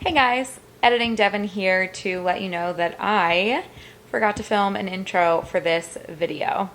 Hey guys, Editing Devin here to let you know that I forgot to film an intro for this video.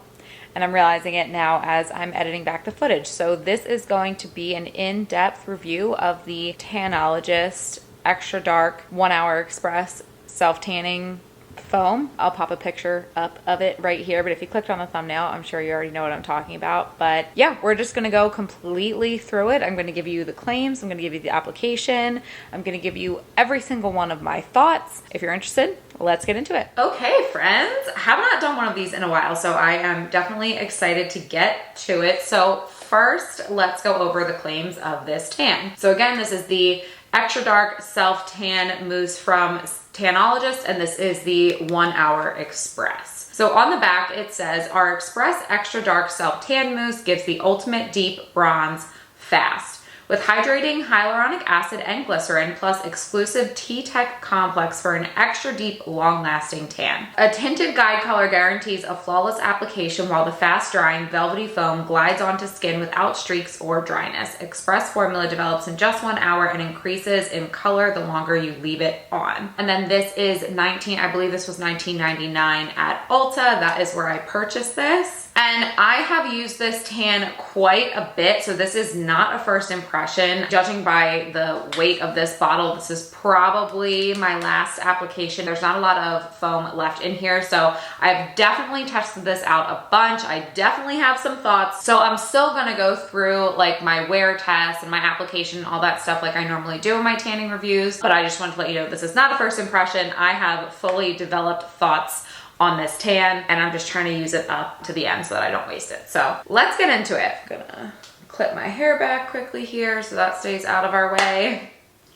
And I'm realizing it now as I'm editing back the footage. So this is going to be an in-depth review of the Tanologist Extra Dark 1 Hour Express Self-Tanning Foam. I'll pop a picture up of it right here, but if you clicked on the thumbnail, I'm sure you already know what I'm talking about. But yeah, we're just gonna go completely through it. I'm gonna give you the claims, I'm gonna give you the application, I'm gonna give you every single one of my thoughts. If you're interested, let's get into it. Okay, friends, I have not done one of these in a while, so I am definitely excited to get to it. So first, let's go over the claims of this tan. So again, this is the Extra Dark Self Tan Mousse from Tanologist, and this is the 1 Hour Express. So on the back it says, our Express Extra Dark Self Tan Mousse gives the ultimate deep bronze fast. With hydrating hyaluronic acid and glycerin plus exclusive T-Tech complex for an extra deep, long-lasting tan. A tinted guide color guarantees a flawless application while the fast-drying velvety foam glides onto skin without streaks or dryness. Express formula develops in just 1 hour and increases in color the longer you leave it on. And then this is I believe this was $19.99 at Ulta. That is where I purchased this. And I have used this tan quite a bit, so this is not a first impression. Judging by the weight of this bottle, this is probably my last application. There's not a lot of foam left in here, so I've definitely tested this out a bunch. I definitely have some thoughts. So I'm still gonna go through like my wear test and my application, all that stuff like I normally do in my tanning reviews, but I just wanted to let you know this is not a first impression. I have fully developed thoughts on this tan, and I'm just trying to use it up to the end so that I don't waste it. So let's get into it. I'm gonna clip my hair back quickly here so that stays out of our way.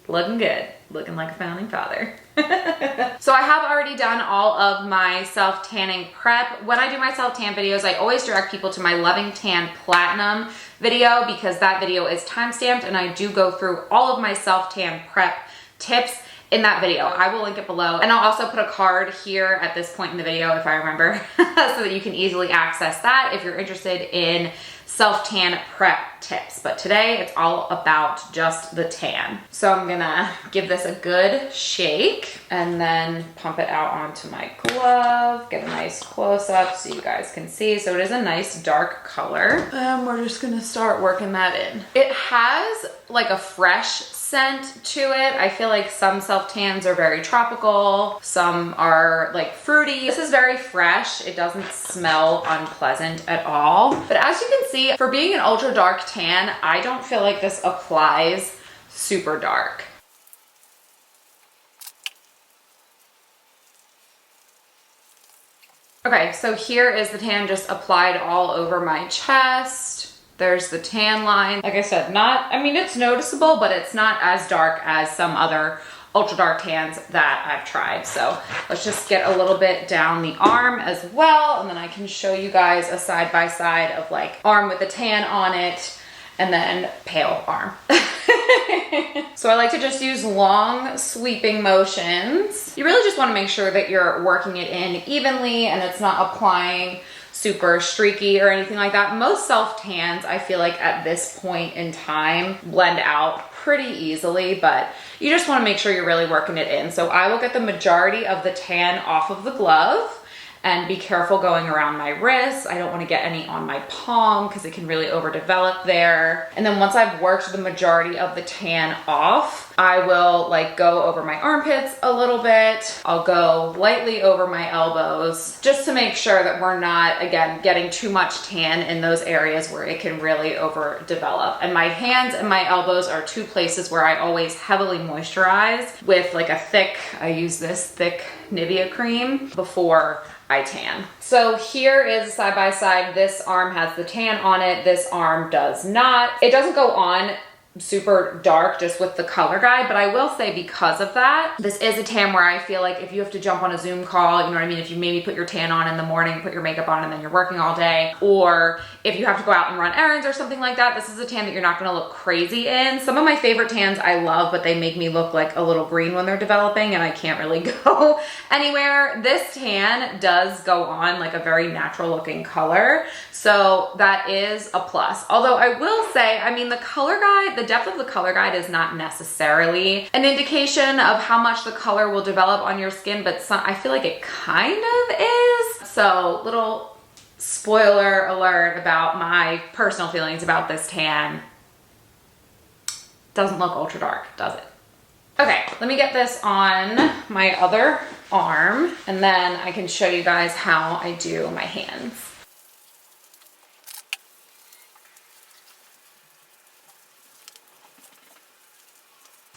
Looking good, looking like a founding father. So I have already done all of my self-tanning prep. When I do my self-tan videos, I always direct people to my Loving Tan Platinum video because that video is time-stamped and I do go through all of my self-tan prep tips in that video. I will link it below, and I'll also put a card here at this point in the video if I remember so that you can easily access that if you're interested in self-tan prep tips. But today it's all about just the tan. So I'm gonna give this a good shake and then pump it out onto my glove, get a nice close-up so you guys can see. So it is a nice dark color, and we're just gonna start working that in. It has like a fresh scent to it. I feel like some self-tans are very tropical, some are like fruity. This is very fresh. It doesn't smell unpleasant at all. But as you can see, for being an ultra dark tan, I don't feel like this applies super dark. Okay, so here is the tan just applied all over my chest. There's the tan line. Like I said, it's noticeable, but it's not as dark as some other ultra dark tans that I've tried. So let's just get a little bit down the arm as well. And then I can show you guys a side by side of like arm with the tan on it and then pale arm. So I like to just use long sweeping motions. You really just want to make sure that you're working it in evenly and it's not applying super streaky or anything like that. Most self tans, I feel like at this point in time, blend out pretty easily, but you just want to make sure you're really working it in. So I will get the majority of the tan off of the glove and be careful going around my wrists. I don't want to get any on my palm because it can really overdevelop there. And then once I've worked the majority of the tan off, I will like go over my armpits a little bit. I'll go lightly over my elbows just to make sure that we're not, again, getting too much tan in those areas where it can really overdevelop. And my hands and my elbows are two places where I always heavily moisturize with like I use this thick Nivea cream before I tan. So here is side by side. This arm has the tan on it. This arm does not. It doesn't go on super dark just with the color guide, but I will say because of that, this is a tan where I feel like if you have to jump on a Zoom call, you know what I mean? If you maybe put your tan on in the morning, put your makeup on, and then you're working all day, or if you have to go out and run errands or something like that, this is a tan that you're not gonna look crazy in. Some of my favorite tans I love, but they make me look like a little green when they're developing and I can't really go anywhere. This tan does go on like a very natural looking color. So that is a plus. Although I will say, I mean, the color guide, the depth of the color guide is not necessarily an indication of how much the color will develop on your skin, but I feel like it kind of is. So little spoiler alert about my personal feelings about this tan. Doesn't look ultra dark, does it? Okay, let me get this on my other arm and then I can show you guys how I do my hands.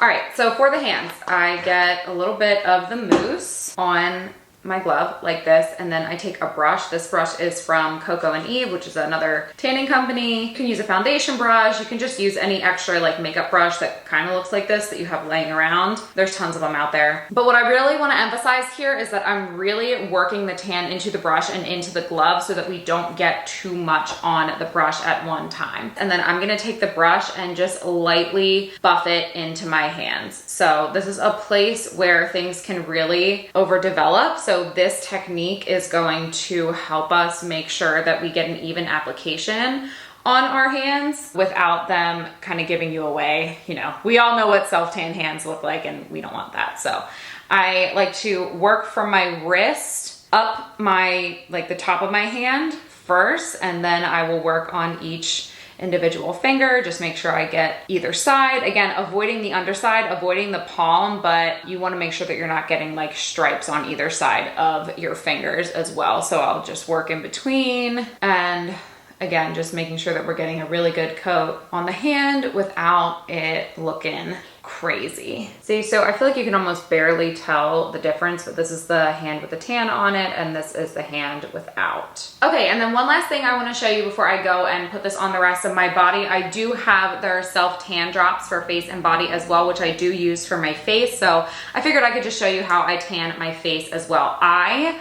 All right, so for the hands, I get a little bit of the mousse on my glove like this, and then I take a brush. This brush is from Coco and Eve, which is another tanning company. You can use a foundation brush. You can just use any extra like makeup brush that kind of looks like this that you have laying around. There's tons of them out there. But what I really want to emphasize here is that I'm really working the tan into the brush and into the glove so that we don't get too much on the brush at one time. And then I'm gonna take the brush and just lightly buff it into my hands. So this is a place where things can really overdevelop. So this technique is going to help us make sure that we get an even application on our hands without them kind of giving you away. You know, we all know what self-tan hands look like and we don't want that. So I like to work from my wrist up my, like the top of my hand first, and then I will work on each individual finger. Just make sure I get either side. Again, avoiding the underside, avoiding the palm, but you want to make sure that you're not getting like stripes on either side of your fingers as well. So I'll just work in between, and again, just making sure that we're getting a really good coat on the hand without it looking crazy. See, so I feel like you can almost barely tell the difference, but this is the hand with the tan on it and this is the hand without. Okay, and then one last thing I want to show you before I go and put this on the rest of my body. I do have their self tan drops for face and body as well, which I do use for my face. So I figured I could just show you how I tan my face as well. I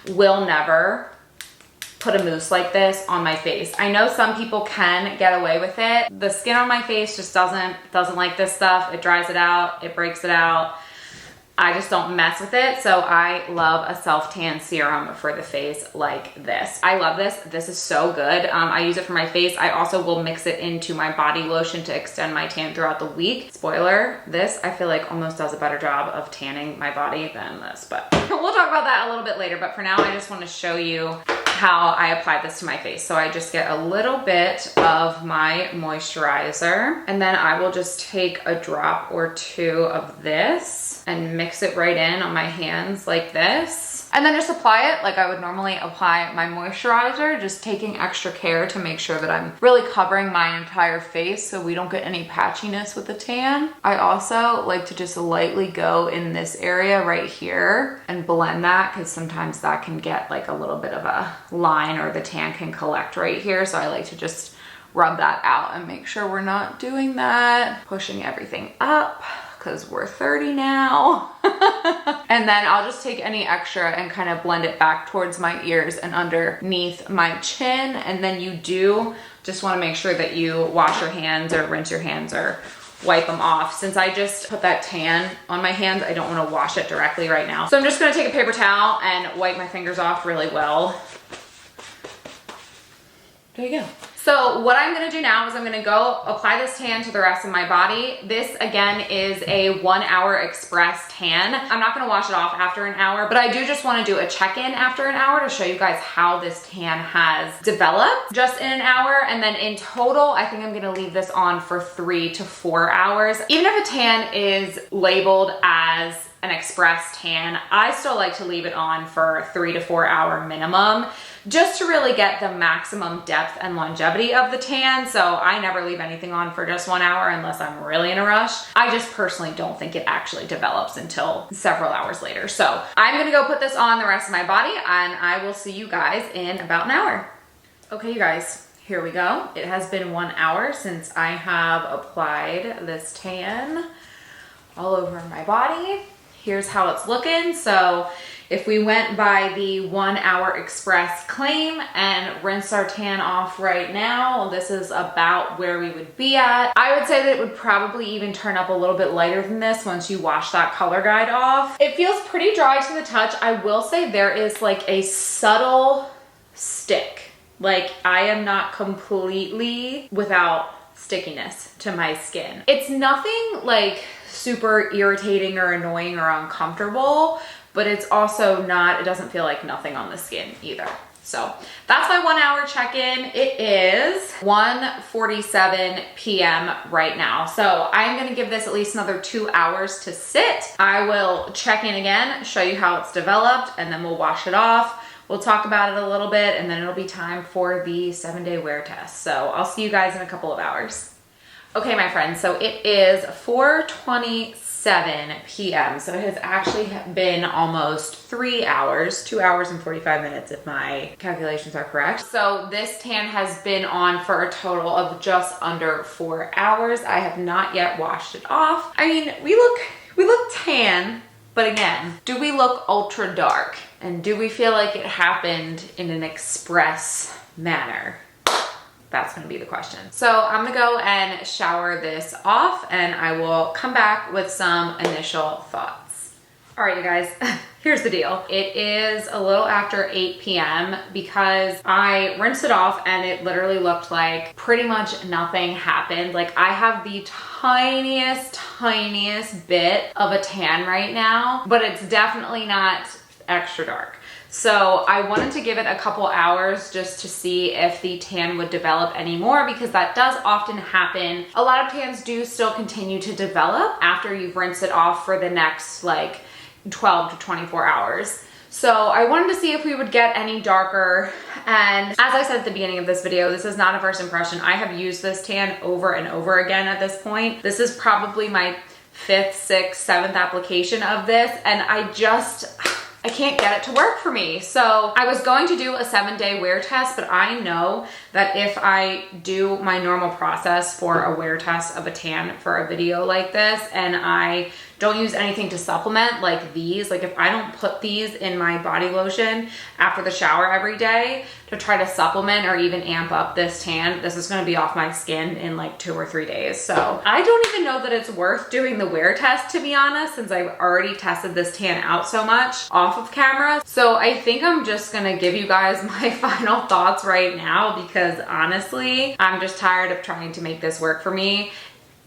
will never put a mousse like this on my face. I know some people can get away with it. The skin on my face just doesn't like this stuff. It dries it out, it breaks it out. I just don't mess with it. So I love a self-tan serum for the face like this. I love this. This is so good. I use it for my face. I also will mix it into my body lotion to extend my tan throughout the week. Spoiler, this I feel like almost does a better job of tanning my body than this, but we'll talk about that a little bit later. But for now, I just want to show you how I apply this to my face. So I just get a little bit of my moisturizer, and then I will just take a drop or two of this and mix it right in on my hands like this. And then just apply it like I would normally apply my moisturizer, just taking extra care to make sure that I'm really covering my entire face so we don't get any patchiness with the tan. I also like to just lightly go in this area right here and blend that, because sometimes that can get like a little bit of a line or the tan can collect right here. So I like to just rub that out and make sure we're not doing that, pushing everything up, because we're 30 now. And then I'll just take any extra and kind of blend it back towards my ears and underneath my chin. And then you do just want to make sure that you wash your hands or rinse your hands or wipe them off. Since I just put that tan on my hands, I don't want to wash it directly right now. So I'm just going to take a paper towel and wipe my fingers off really well. There you go. So what I'm gonna do now is I'm gonna go apply this tan to the rest of my body. This again is a 1 hour express tan. I'm not gonna wash it off after an hour, but I do just wanna do a check-in after an hour to show you guys how this tan has developed just in an hour. And then in total, I think I'm gonna leave this on for 3 to 4 hours. Even if a tan is labeled as an express tan, I still like to leave it on for 3 to 4 hour minimum, just to really get the maximum depth and longevity of the tan. So I never leave anything on for just 1 hour unless I'm really in a rush. I just personally don't think it actually develops until several hours later. So I'm gonna go put this on the rest of my body and I will see you guys in about an hour. Okay, you guys, here we go. It has been 1 hour since I have applied this tan all over my body. Here's how it's looking. So if we went by the 1 hour express claim and rinse our tan off right now, this is about where we would be at. I would say that it would probably even turn up a little bit lighter than this once you wash that color guide off. It feels pretty dry to the touch. I will say there is like a subtle stick. Like I am not completely without stickiness to my skin. It's nothing like super irritating or annoying or uncomfortable, but it's also not, it doesn't feel like nothing on the skin either. So that's my 1 hour check-in. It is 1:47 p.m. right now. So I'm gonna give this at least another 2 hours to sit. I will check in again, show you how it's developed, and then we'll wash it off. We'll talk about it a little bit, and then it'll be time for the 7-day wear test. So I'll see you guys in a couple of hours. Okay, my friends, so it is 4:27 p.m. So it has actually been almost 3 hours, 2 hours and 45 minutes if my calculations are correct. So this tan has been on for a total of just under 4 hours. I have not yet washed it off. I mean, we look tan, but again, do we look ultra dark? And do we feel like it happened in an express manner? That's gonna be the question. So I'm gonna go and shower this off, and I will come back with some initial thoughts. All right, you guys, here's the deal. It is a little after 8 p.m. because I rinsed it off and it literally looked like pretty much nothing happened. Like I have the tiniest bit of a tan right now, but it's definitely not extra dark. So I wanted to give it a couple hours just to see if the tan would develop anymore, because that does often happen. A lot of tans do still continue to develop after you've rinsed it off for the next like 12 to 24 hours. So I wanted to see if we would get any darker. And as I said at the beginning of this video, this is not a first impression. I have used this tan over and over again at this point. This is probably my 5th, 6th, 7th application of this, and I can't get it to work for me. So I was going to do a 7-day wear test, but I know that if I do my normal process for a wear test of a tan for a video like this, and I don't use anything to supplement like these, like if I don't put these in my body lotion after the shower every day to try to supplement or even amp up this tan, this is gonna be off my skin in like 2 or 3 days. So I don't even know that it's worth doing the wear test, to be honest, since I've already tested this tan out so much off of camera. So I think I'm just gonna give you guys my final thoughts right now, because honestly, I'm just tired of trying to make this work for me.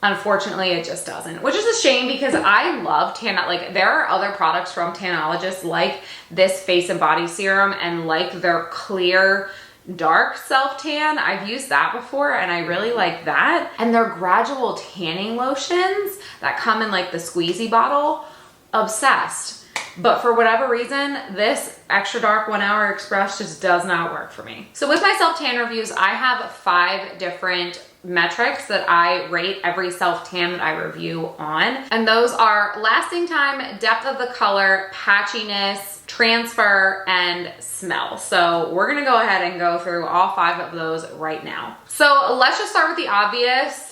Unfortunately, it just doesn't, which is a shame because I love like there are other products from Tanologist like this face and body serum and like their clear dark self tan. I've used that before and I really like that. And their gradual tanning lotions that come in like the squeezy bottle, obsessed. But for whatever reason, this extra dark 1 hour express just does not work for me. So with my self tan reviews, I have 5 different metrics that I rate every self tan that I review on. And those are lasting time, depth of the color, patchiness, transfer, and smell. So we're gonna go ahead and go through all 5 of those right now. So let's just start with the obvious.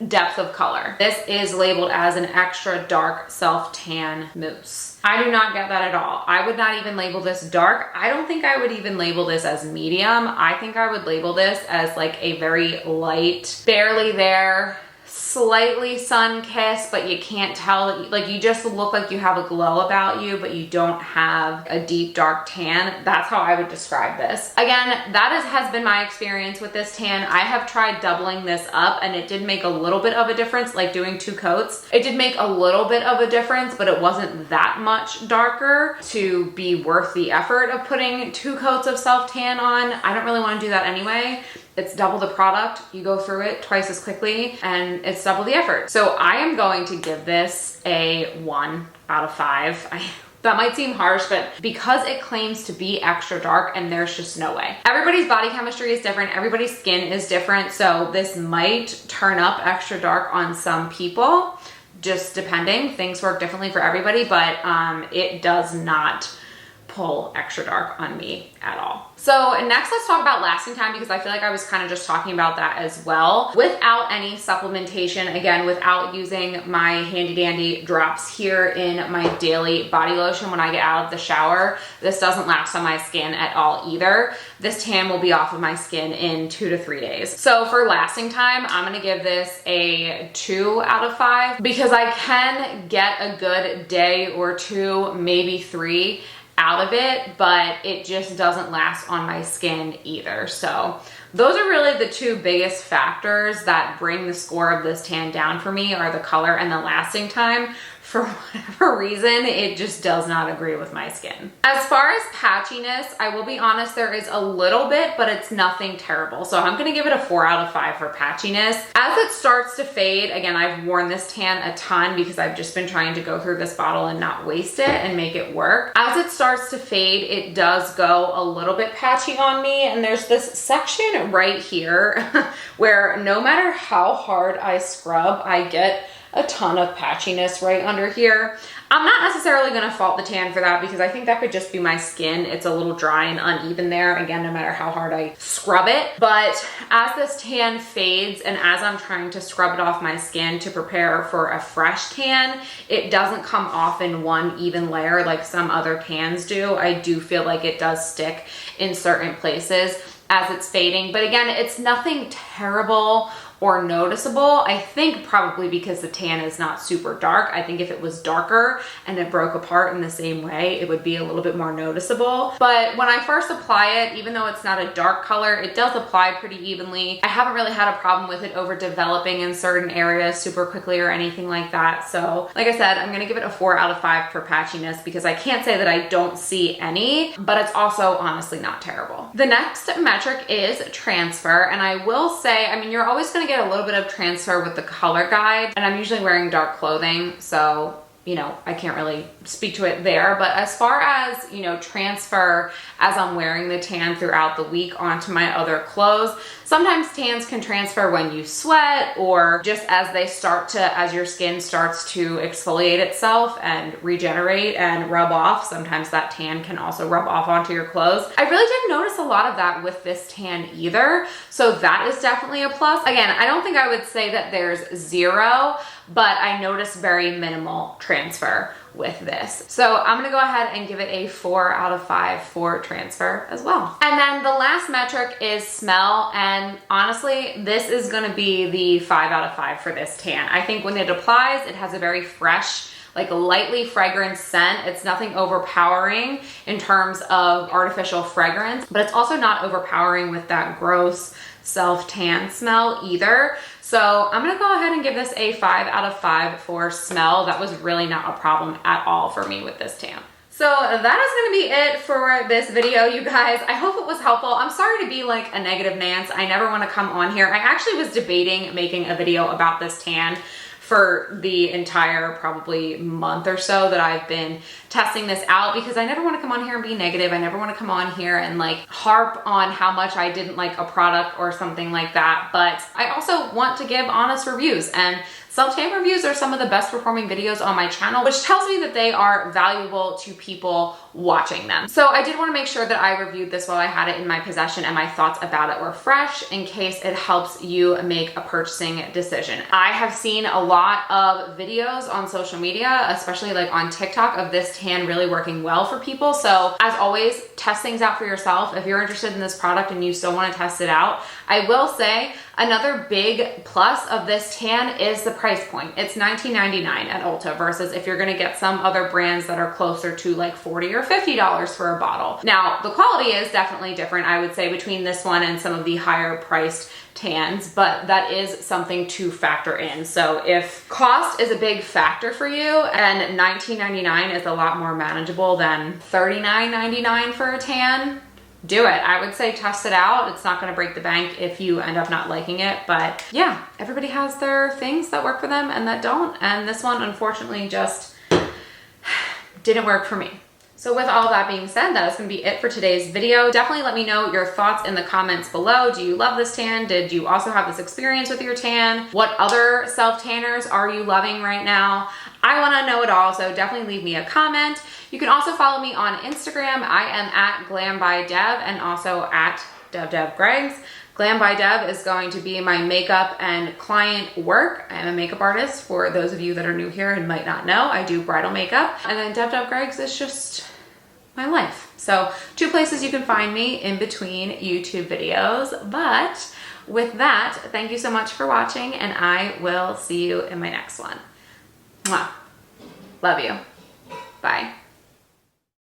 Depth of color. This is labeled as an extra dark self tan mousse. I do not get that at all. I would not even label this dark. I don't think I would even label this as medium. I think I would label this as like a very light, barely there, slightly sun-kissed, but you can't tell, like you just look like you have a glow about you, but you don't have a deep dark tan. That's how I would describe this. Again, that has been my experience with this tan. I have tried doubling this up and it did make a little bit of a difference, like doing 2 coats. It did make a little bit of a difference, but it wasn't that much darker to be worth the effort of putting 2 coats of self tan on. I don't really want to do that anyway. It's double the product. You go through it twice as quickly and it's double the effort. So I am going to give this a 1 out of 5. That might seem harsh, but because it claims to be extra dark and there's just no way. Everybody's body chemistry is different. Everybody's skin is different. So this might turn up extra dark on some people, just depending. Things work differently for everybody, but it does not pull extra dark on me at all. So next, let's talk about lasting time, because I feel like I was kind of just talking about that as well. Without any supplementation, again, without using my handy dandy drops here in my daily body lotion when I get out of the shower, this doesn't last on my skin at all either. This tan will be off of my skin in 2 to 3 days. So for lasting time, I'm gonna give this a 2 out of 5 because I can get a good day or 2, maybe 3 out of it, but it just doesn't last on my skin either. So Those are really the two biggest factors that bring the score of this tan down for me, are the color and the lasting time. For whatever reason, it just does not agree with my skin. As far as patchiness, I will be honest, there is a little bit, but it's nothing terrible. So I'm gonna give it a 4 out of 5 for patchiness. As it starts to fade, again, I've worn this tan a ton because I've just been trying to go through this bottle and not waste it and make it work. As it starts to fade, it does go a little bit patchy on me. And there's this section right here where no matter how hard I scrub, I get a ton of patchiness right under here. I'm not necessarily gonna fault the tan for that because I think that could just be my skin. It's a little dry and uneven there, again, no matter how hard I scrub it. But as this tan fades and as I'm trying to scrub it off my skin to prepare for a fresh tan, it doesn't come off in one even layer like some other tans do. I do feel like it does stick in certain places as it's fading. But again, it's nothing terrible or noticeable. I think probably because the tan is not super dark. I think if it was darker and it broke apart in the same way, it would be a little bit more noticeable. But when I first apply it, even though it's not a dark color, it does apply pretty evenly. I haven't really had a problem with it over developing in certain areas super quickly or anything like that. So like I said, I'm gonna give it a 4 out of 5 for patchiness because I can't say that I don't see any, but it's also honestly not terrible. The next metric is transfer. And I will say, I mean, you're always gonna get a little bit of transfer with the color guide, and I'm usually wearing dark clothing, so you know, I can't really speak to it there. But as far as, you know, transfer as I'm wearing the tan throughout the week onto my other clothes, sometimes tans can transfer when you sweat or just as they start to, as your skin starts to exfoliate itself and regenerate and rub off, sometimes that tan can also rub off onto your clothes. I really didn't notice a lot of that with this tan either, so that is definitely a plus. Again, I don't think I would say that there's zero, but I noticed very minimal transfer with this. So I'm gonna go ahead and give it a 4 out of 5 for transfer as well. And then the last metric is smell. And honestly, this is gonna be the 5 out of 5 for this tan. I think when it applies, it has a very fresh, like lightly fragrant scent. It's nothing overpowering in terms of artificial fragrance, but it's also not overpowering with that gross self-tan smell either. So I'm gonna go ahead and give this a 5 out of 5 for smell. That was really not a problem at all for me with this tan. So that is gonna be it for this video, you guys. I hope it was helpful. I'm sorry to be like a negative Nance. I never wanna come on here. I actually was debating making a video about this tan for the entire probably month or so that I've been testing this out, because I never want to come on here and be negative. I never want to come on here and like harp on how much I didn't like a product or something like that. But I also want to give honest reviews, and self-tan reviews are some of the best performing videos on my channel, which tells me that they are valuable to people watching them. So I did want to make sure that I reviewed this while I had it in my possession and my thoughts about it were fresh, in case it helps you make a purchasing decision. I have seen a lot of videos on social media, especially like on TikTok, of this tan really working well for people. So as always, test things out for yourself. If you're interested in this product and you still want to test it out, I will say another big plus of this tan is the price point. It's $19.99 at Ulta versus if you're gonna get some other brands that are closer to like $40 or $50 for a bottle. Now, the quality is definitely different, I would say, between this one and some of the higher priced tans, but that is something to factor in. So if cost is a big factor for you and $19.99 is a lot more manageable than $39.99 for a tan, do it. I would say test it out. It's not going to break the bank if you end up not liking it, but yeah, everybody has their things that work for them and that don't, and this one unfortunately just didn't work for me. So with all that being said, that is going to be it for today's video. Definitely let me know your thoughts in the comments below. Do you love this tan? Did you also have this experience with your tan? What other self-tanners are you loving right now? I want to know it all, so definitely leave me a comment. You can also follow me on Instagram. I am at glambydev and also at devdevgregs. Glam by Dev is going to be my makeup and client work. I am a makeup artist, for those of you that are new here and might not know. I do bridal makeup. And then devdevgregs is just my life. So 2 places you can find me in between YouTube videos. But with that, thank you so much for watching, and I will see you in my next one. Mwah. Love you. Bye.